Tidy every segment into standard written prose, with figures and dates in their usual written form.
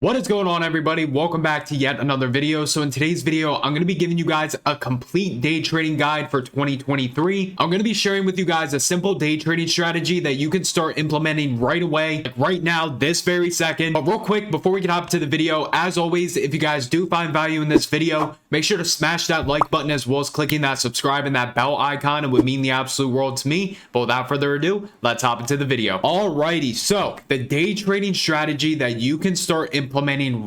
What is going on, everybody? Welcome back to yet another video. So in today's video, I'm going to be giving you guys a complete day trading guide for 2023. I'm going to be sharing with you guys a simple day trading strategy that you can start implementing right away, like right now, this very second. But real quick, before we get hop to the video, as always, if you guys do find value in this video, make sure to smash that like button as well as clicking that subscribe and that bell icon. It would mean the absolute world to me. But without further ado, let's hop into the video. Alrighty, so the day trading strategy that you can start implementing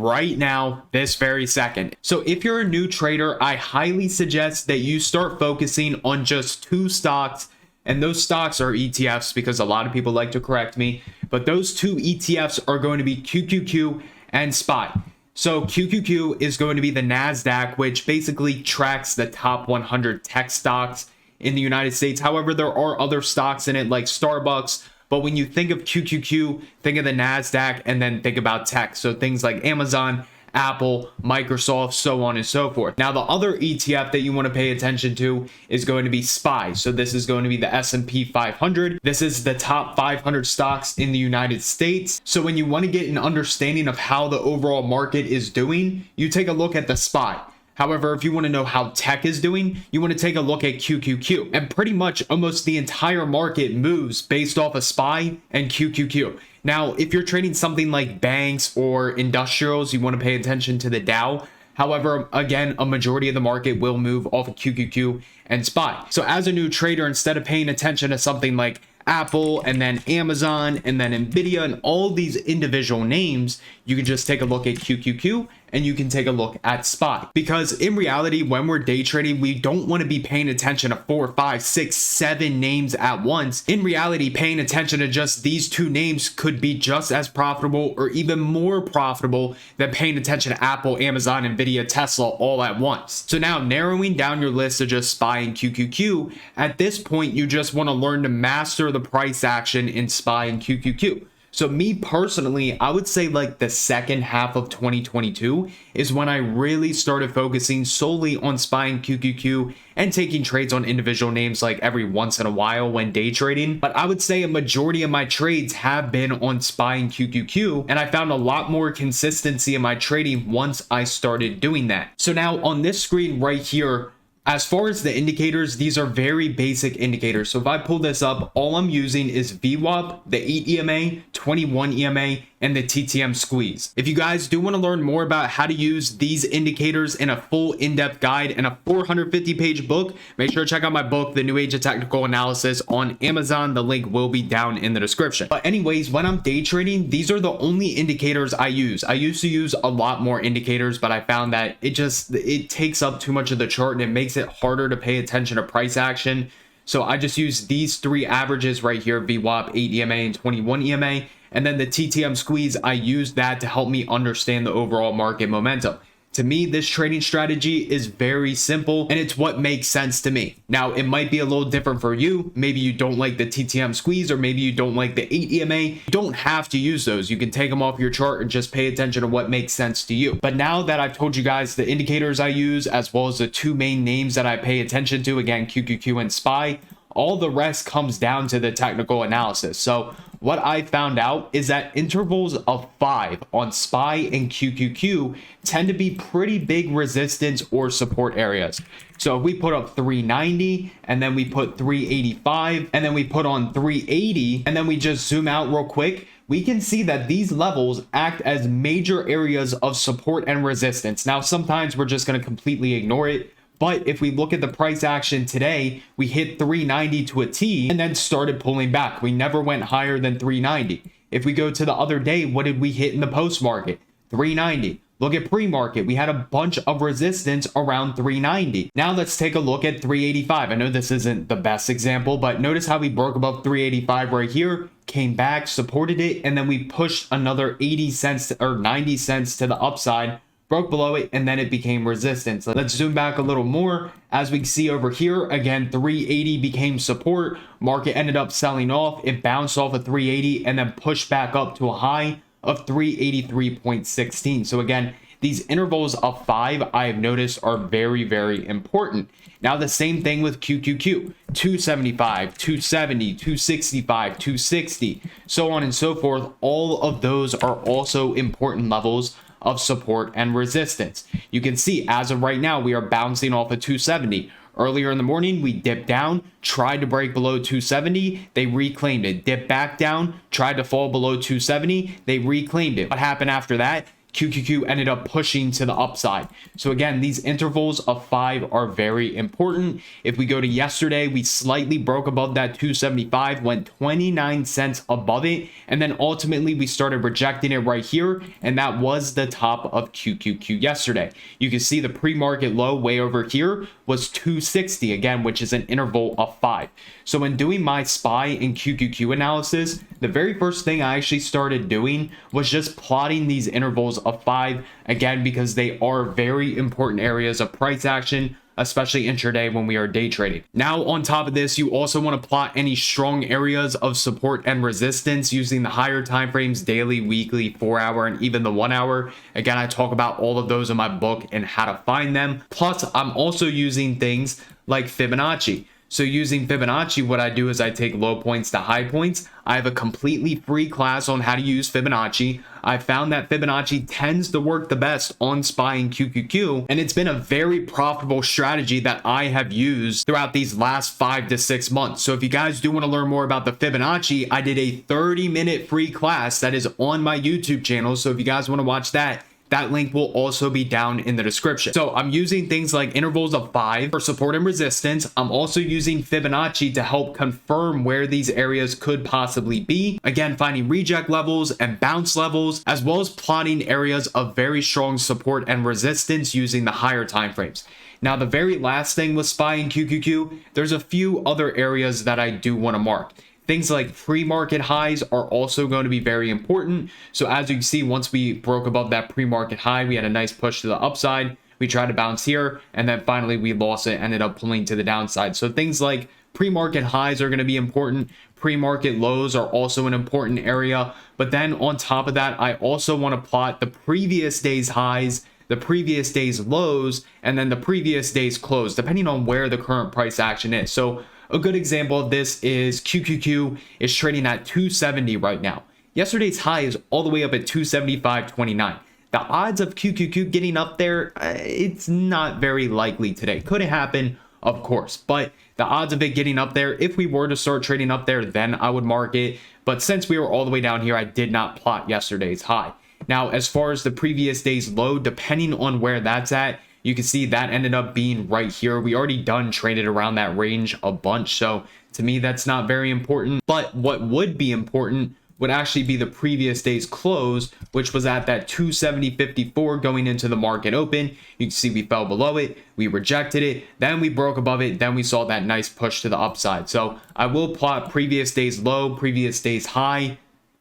right now, this very second. So if you're a new trader, I highly suggest that you start focusing on just two stocks, and those stocks are ETFs because a lot of people like to correct me, but those two ETFs are going to be QQQ and SPY. So QQQ is going to be the NASDAQ, which basically tracks the top 100 tech stocks in the United States. However, there are other stocks in it like Starbucks. But when you think of QQQ, think of the NASDAQ and then think about tech. So things like Amazon, Apple, Microsoft, so on and so forth. Now, the other ETF that you want to pay attention to is going to be SPY. So this is going to be the S&P 500. This is the top 500 stocks in the United States. So when you want to get an understanding of how the overall market is doing, you take a look at the SPY. However, if you want to know how tech is doing, you want to take a look at QQQ. And pretty much almost the entire market moves based off of SPY and QQQ. Now, if you're trading something like banks or industrials, you want to pay attention to the Dow. However, again, a majority of the market will move off of QQQ and SPY. So as a new trader, instead of paying attention to something like Apple and then Amazon and then Nvidia and all these individual names, you can just take a look at QQQ and you can take a look at SPY. Because in reality, when we're day trading, we don't want to be paying attention to 4, 5, 6, 7 names at once. In reality, paying attention to just these two names could be just as profitable or even more profitable than paying attention to Apple, Amazon, Nvidia, Tesla all at once. So now narrowing down your list to just SPY and QQQ, at this point, you just want to learn to master the price action in SPY and QQQ. So me personally, I would say like the second half of 2022 is when I really started focusing solely on SPY and QQQ and taking trades on individual names like every once in a while when day trading. But I would say a majority of my trades have been on SPY and QQQ, and I found a lot more consistency in my trading once I started doing that. So now on this screen right here, as far as the indicators, these are very basic indicators. So if I pull this up, all I'm using is VWAP, the 8 EMA, 21 EMA, and the TTM squeeze. If you guys do want to learn more about how to use these indicators in a full in-depth guide and a 450-page book, make sure to check out my book, The New Age of Technical Analysis, on Amazon. The link will be down in the description. But anyways, when I'm day trading, these are the only indicators I use. I used to use a lot more indicators, but I found that it takes up too much of the chart and it makes it harder to pay attention to price action. So I just use these three averages right here, VWAP, 8 EMA, and 21 EMA. And then the TTM squeeze, I use that to help me understand the overall market momentum. To me, this trading strategy is very simple and it's what makes sense to me. Now, it might be a little different for you. Maybe you don't like the TTM squeeze, or maybe you don't like the 8 EMA. You don't have to use those. You can take them off your chart and just pay attention to what makes sense to you. But now that I've told you guys the indicators I use, as well as the two main names that I pay attention to, again, QQQ and SPY, all the rest comes down to the technical analysis. So what I found out is that intervals of 5 on SPY and QQQ tend to be pretty big resistance or support areas. So if we put up 390 and then we put 385 and then we put on 380 and then we just zoom out real quick, we can see that these levels act as major areas of support and resistance. Now, sometimes we're just going to completely ignore it. But if we look at the price action today, we hit 390 to a T and then started pulling back. We never went higher than 390. If we go to the other day, what did we hit in the post market? 390. Look at pre-market. We had a bunch of resistance around 390. Now let's take a look at 385. I know this isn't the best example, but notice how we broke above 385 right here, came back, supported it, and then we pushed another 80 cents or 90 cents to the upside, broke below it, and then it became resistance. Let's zoom back a little more. As we can see over here, again, 380 became support. Market ended up selling off. It bounced off of 380 and then pushed back up to a high of 383.16. So again, these intervals of 5 I have noticed are very, very important. Now the same thing with QQQ, 275, 270, 265, 260, so on and so forth. All of those are also important levels of support and resistance. You can see as of right now, we are bouncing off of 270. Earlier in the morning, we dipped down, tried to break below 270. They reclaimed it. Dipped back down, tried to fall below 270. They reclaimed it. What happened after that? QQQ ended up pushing to the upside. So again, these intervals of 5 are very important. If we go to yesterday, we slightly broke above that 275, went 29 cents above it, and then ultimately we started rejecting it right here, and that was the top of QQQ yesterday. You can see the pre-market low way over here was 260 again, which is an interval of 5. So when doing my SPY and QQQ analysis, the very first thing I actually started doing was just plotting these intervals of 5, again, because they are very important areas of price action, especially intraday when we are day trading. Now, on top of this, you also want to plot any strong areas of support and resistance using the higher time frames, daily, weekly, 4-hour, and even the 1-hour. Again, I talk about all of those in my book and how to find them. Plus, I'm also using things like Fibonacci. So using Fibonacci, what I do is I take low points to high points. I have a completely free class on how to use Fibonacci. I found that Fibonacci tends to work the best on SPY and QQQ, and it's been a very profitable strategy that I have used throughout these last 5 to 6 months. So if you guys do want to learn more about the Fibonacci, I did a 30-minute free class that is on my YouTube channel. So if you guys want to watch that, that link will also be down in the description. So I'm using things like intervals of 5 for support and resistance. I'm also using Fibonacci to help confirm where these areas could possibly be. Again, finding reject levels and bounce levels, as well as plotting areas of very strong support and resistance using the higher time frames. Now, the very last thing with SPY and QQQ, there's a few other areas that I do want to mark. Things like pre-market highs are also going to be very important. So as you can see, once we broke above that pre-market high, we had a nice push to the upside. We tried to bounce here, and then finally we lost it, ended up pulling to the downside. So things like pre-market highs are going to be important. Pre-market lows are also an important area. But then on top of that, I also want to plot the previous day's highs, the previous day's lows, and then the previous day's close, depending on where the current price action is. So a good example of this is QQQ is trading at 270 right now. Yesterday's high is all the way up at 275.29. The odds of QQQ getting up there, it's not very likely today. Could it happen? Of course. But the odds of it getting up there, if we were to start trading up there, then I would mark it. But since we were all the way down here, I did not plot yesterday's high. Now, as far as the previous day's low, depending on where that's at, you can see that ended up being right here. We already done traded around that range a bunch. So to me, that's not very important. But what would be important would actually be the previous day's close, which was at that 270.54 going into the market open. You can see we fell below it. We rejected it. Then we broke above it. Then we saw that nice push to the upside. So I will plot previous day's low, previous day's high,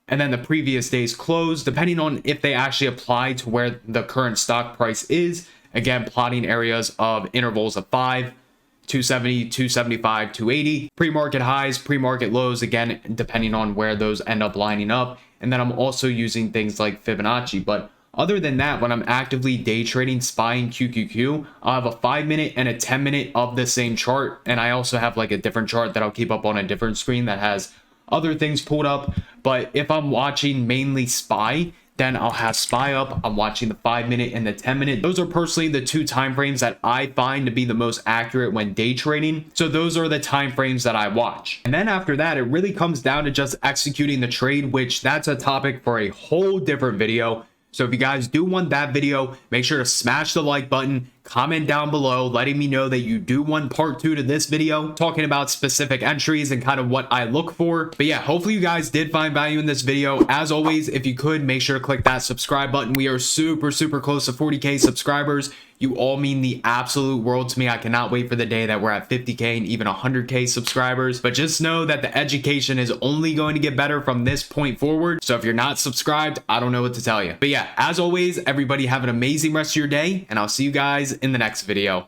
and then the previous day's close, depending on if they actually apply to where the current stock price is. Again, plotting areas of intervals of 5, 270, 275, 280, pre-market highs, pre-market lows, again, depending on where those end up lining up. And then I'm also using things like Fibonacci. But other than that, when I'm actively day trading SPY and QQQ, I'll have a 5-minute and a 10-minute of the same chart. And I also have like a different chart that I'll keep up on a different screen that has other things pulled up. But if I'm watching mainly SPY, then I'll have SPY up. I'm watching the 5-minute and the 10-minute. Those are personally the 2 time frames that I find to be the most accurate when day trading. So those are the time frames that I watch. And then after that, it really comes down to just executing the trade, which that's a topic for a whole different video. So if you guys do want that video, make sure to smash the like button, comment down below, letting me know that you do want part 2 to this video, talking about specific entries and kind of what I look for. But yeah, hopefully you guys did find value in this video. As always, if you could, make sure to click that subscribe button. We are super close to 40K subscribers. You all mean the absolute world to me. I cannot wait for the day that we're at 50K and even 100K subscribers. But just know that the education is only going to get better from this point forward. So if you're not subscribed, I don't know what to tell you. But yeah, as always, everybody have an amazing rest of your day, and I'll see you guys in the next video.